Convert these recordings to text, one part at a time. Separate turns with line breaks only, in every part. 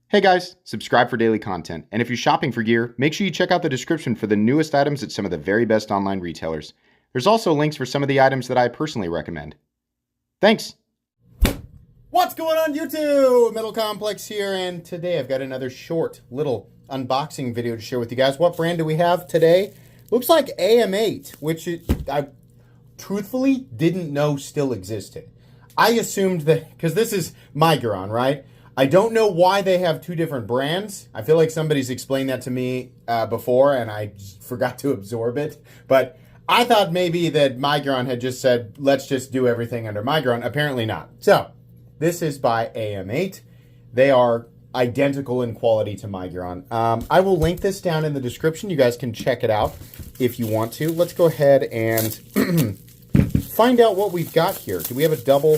Hey guys, subscribe for daily content. And if you're shopping for gear, make sure you check out the description for the newest items at some of the very best online retailers. There's also links for some of the items that I personally recommend. Thanks! What's going on YouTube? Metal Complex here, and today I've got another short little unboxing video to share with you guys. What brand do we have today? Looks like Ameight, which I truthfully didn't know still existed. I assumed that, because this is Migron, right? I don't know why they have two different brands. I feel like somebody's explained that to me before, and I forgot to absorb it. But I thought maybe that Migron had just said, let's just do everything under Migron. Apparently not. So, this is by Ameight. They are identical in quality to Migron. I will link this down in the description. You guys can check it out if you want to. Let's go ahead and find out what we've got here. Do we have a double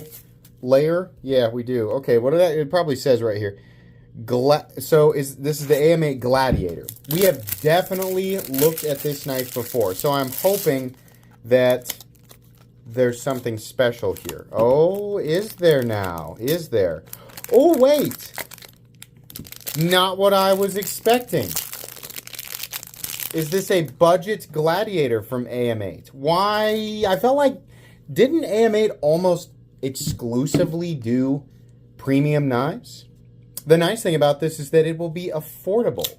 layer? Yeah, we do. Okay, what did that? It probably says right here. This is the Ameight Gladiator. We have definitely looked at this knife before, so I'm hoping that there's something special here. Oh, is there now? Is there? Oh, wait. Not what I was expecting. Is this a budget Gladiator from Ameight? Why? I felt like, didn't Ameight almost exclusively do premium knives? The nice thing about this is that it will be affordable.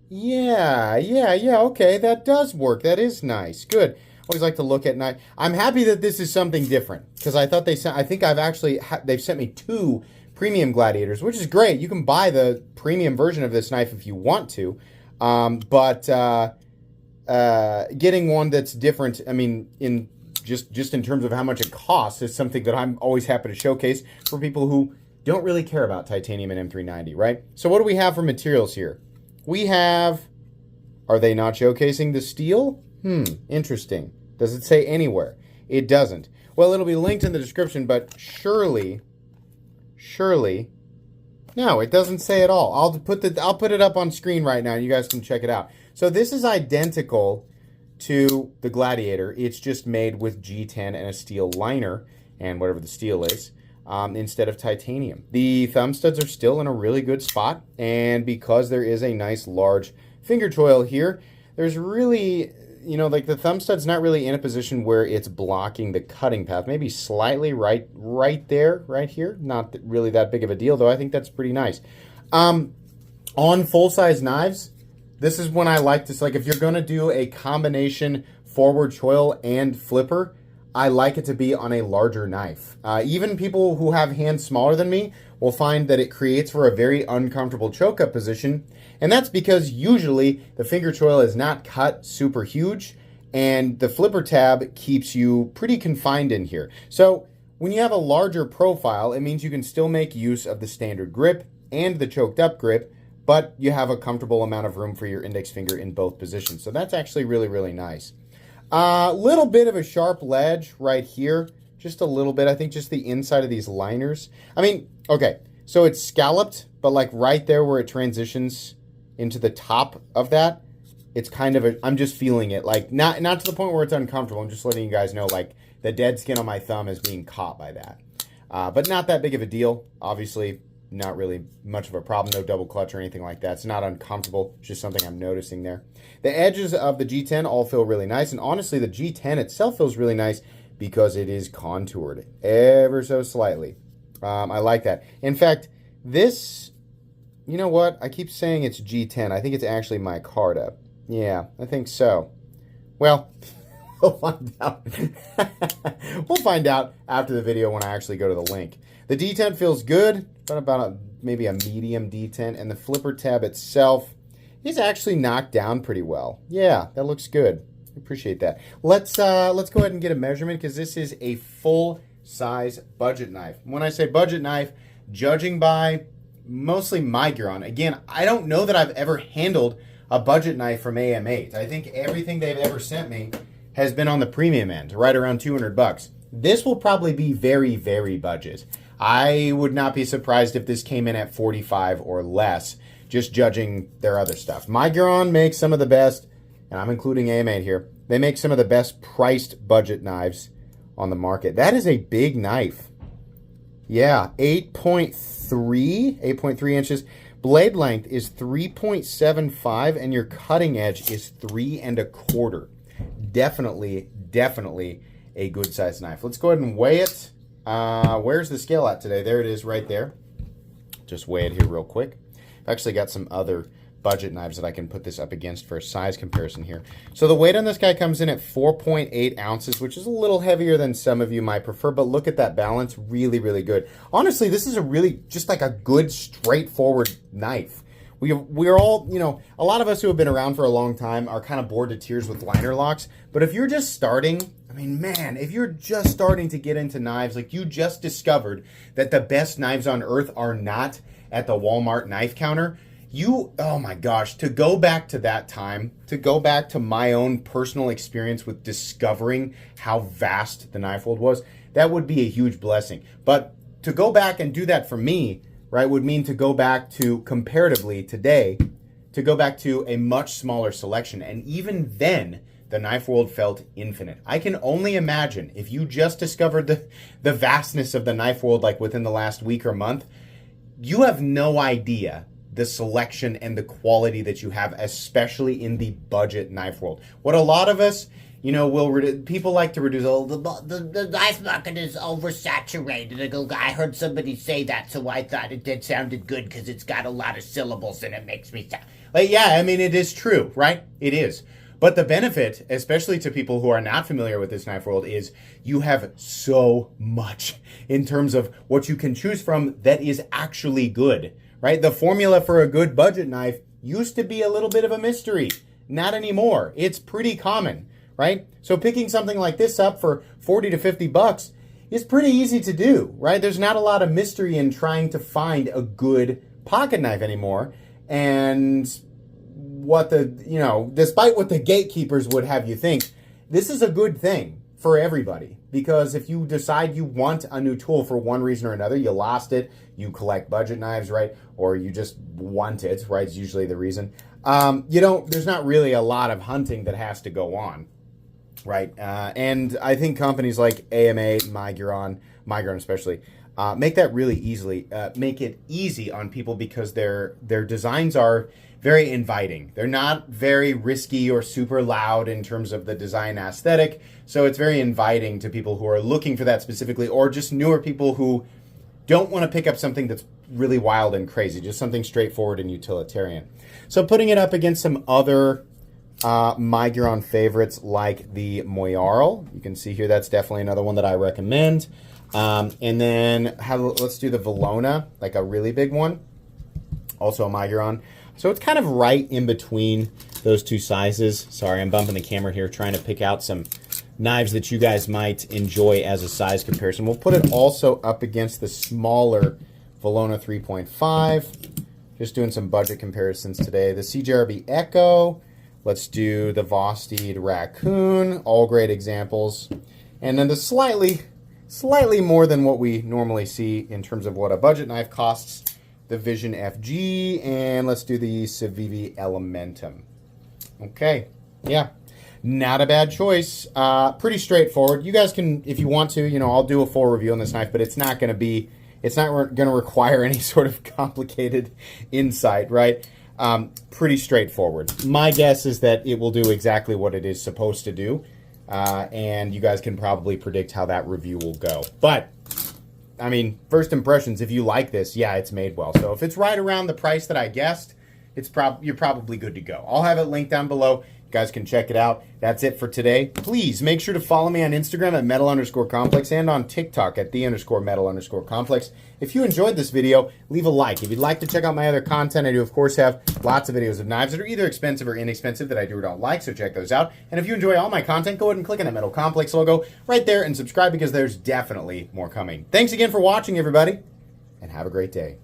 Yeah, okay, that does work. That is nice. Good. Always like to look at knife. I'm happy that this is something different, because I thought they've sent me two premium Gladiators, which is great. You can buy the premium version of this knife if you want to, but getting one that's different, I mean, just in terms of how much it costs, is something that I'm always happy to showcase for people who don't really care about titanium and M390, right? So what do we have for materials here? We have, are they not showcasing the steel? Interesting. Does it say anywhere? It doesn't. Well, it'll be linked in the description, but surely, no, it doesn't say at all. I'll put it up on screen right now, and you guys can check it out. So this is identical to the Gladiator. It's just made with G10 and a steel liner, and whatever the steel is, instead of titanium. The thumb studs are still in a really good spot, and because there is a nice large finger choil here, there's really, like the thumb stud's not really in a position where it's blocking the cutting path. Maybe slightly right there, right here. Not really that big of a deal, though. I think that's pretty nice. On full-size knives, this is when I like this. Like, if you're going to do a combination forward choil and flipper, I like it to be on a larger knife. Even people who have hands smaller than me will find that it creates for a very uncomfortable choke-up position, and that's because usually the finger choil is not cut super huge, and the flipper tab keeps you pretty confined in here. So when you have a larger profile, it means you can still make use of the standard grip and the choked up grip, but you have a comfortable amount of room for your index finger in both positions. So that's actually really, really nice. A little bit of a sharp ledge right here. Just a little bit. I think just the inside of these liners. I mean, okay, so it's scalloped, but like right there where it transitions into the top of that, it's kind of I'm just feeling it. Like, not to the point where it's uncomfortable. I'm just letting you guys know, like, the dead skin on my thumb is being caught by that. But not that big of a deal. Obviously, not really much of a problem. No double clutch or anything like that. It's not uncomfortable. It's just something I'm noticing there. The edges of the G10 all feel really nice. And honestly, the G10 itself feels really nice because it is contoured ever so slightly. I like that. In fact, this, you know what? I keep saying it's G10. I think it's actually micarta. Yeah, I think so. Well, we'll find out. We'll find out after the video when I actually go to the link. The D10 feels good, but about maybe a medium D10, and the flipper tab itself is actually knocked down pretty well. Yeah, that looks good. Appreciate that. Let's go ahead and get a measurement, because this is a full-size budget knife. When I say budget knife, judging by mostly Migron, again, I don't know that I've ever handled a budget knife from Ameight. I think everything they've ever sent me has been on the premium end, right around 200 bucks. This will probably be very, very budget. I would not be surprised if this came in at 45 or less, just judging their other stuff. Migron makes some of the best, and I'm including Ameight here, they make some of the best priced budget knives on the market. That is a big knife. Yeah, 8.3 inches. Blade length is 3.75, and your cutting edge is 3.25. Definitely a good size knife. Let's go ahead and weigh it. Where's the scale at today? There it is right there. Just weigh it here real quick. I've actually got some other budget knives that I can put this up against for a size comparison here. So the weight on this guy comes in at 4.8 ounces, which is a little heavier than some of you might prefer, but look at that balance. Really, really good. Honestly, this is a really just like a good, straightforward knife. We're all, you know, a lot of us who have been around for a long time are kind of bored to tears with liner locks, but if you're just starting, I mean, man, if you're just starting to get into knives, like you just discovered that the best knives on earth are not at the Walmart knife counter, oh my gosh, to go back to that time, to go back to my own personal experience with discovering how vast the knife world was, that would be a huge blessing. But to go back and do that for me, right, would mean to go back to, comparatively today, to go back to a much smaller selection. And even then, the knife world felt infinite. I can only imagine if you just discovered the vastness of the knife world like within the last week or month, you have no idea the selection and the quality that you have, especially in the budget knife world. What a lot of us, you know, people like to reduce, the knife market is oversaturated. I heard somebody say that, so I thought it sounded good because it's got a lot of syllables and it makes me sound. Like, yeah, I mean, it is true, right? It is. But the benefit, especially to people who are not familiar with this knife world, is you have so much in terms of what you can choose from that is actually good. Right? The formula for a good budget knife used to be a little bit of a mystery. Not anymore. It's pretty common, right? So picking something like this up for 40 to 50 bucks is pretty easy to do, right? There's not a lot of mystery in trying to find a good pocket knife anymore. And despite what the gatekeepers would have you think, this is a good thing for everybody. Because if you decide you want a new tool for one reason or another, you lost it, you collect budget knives, right? Or you just want it, right? It's usually the reason. There's not really a lot of hunting that has to go on, right? And I think companies like Ameight, Migron especially, make that really easily, make it easy on people because their designs are very inviting. They're not very risky or super loud in terms of the design aesthetic. So it's very inviting to people who are looking for that specifically, or just newer people who don't want to pick up something that's really wild and crazy, just something straightforward and utilitarian. So putting it up against some other Migron favorites like the Moyarl. You can see here that's definitely another one that I recommend. And then let's do the Valona, like a really big one. Also a Migron. So it's kind of right in between those two sizes. Sorry, I'm bumping the camera here trying to pick out some knives that you guys might enjoy as a size comparison. We'll put it also up against the smaller Valona 3.5. Just doing some budget comparisons today. The CJRB Echo. Let's do the Vosteed Raccoon. All great examples. And then the slightly more than what we normally see in terms of what a budget knife costs, the Vision FG, and let's do the Civivi Elementum. Okay, yeah, not a bad choice. Pretty straightforward. You guys can, if you want to, I'll do a full review on this knife, but it's not going to require any sort of complicated insight, right? Pretty straightforward. My guess is that it will do exactly what it is supposed to do, and you guys can probably predict how that review will go. But I mean, first impressions, if you like this, yeah, it's made well. So if it's right around the price that I guessed, you're probably good to go. I'll have it linked down below. You guys can check it out. That's it for today. Please make sure to follow me on Instagram at metal_complex and on TikTok at _metal_complex. If you enjoyed this video, leave a like. If you'd like to check out my other content, I do, of course, have lots of videos of knives that are either expensive or inexpensive that I do or don't like, so check those out. And if you enjoy all my content, go ahead and click on that Metal Complex logo right there and subscribe because there's definitely more coming. Thanks again for watching, everybody, and have a great day.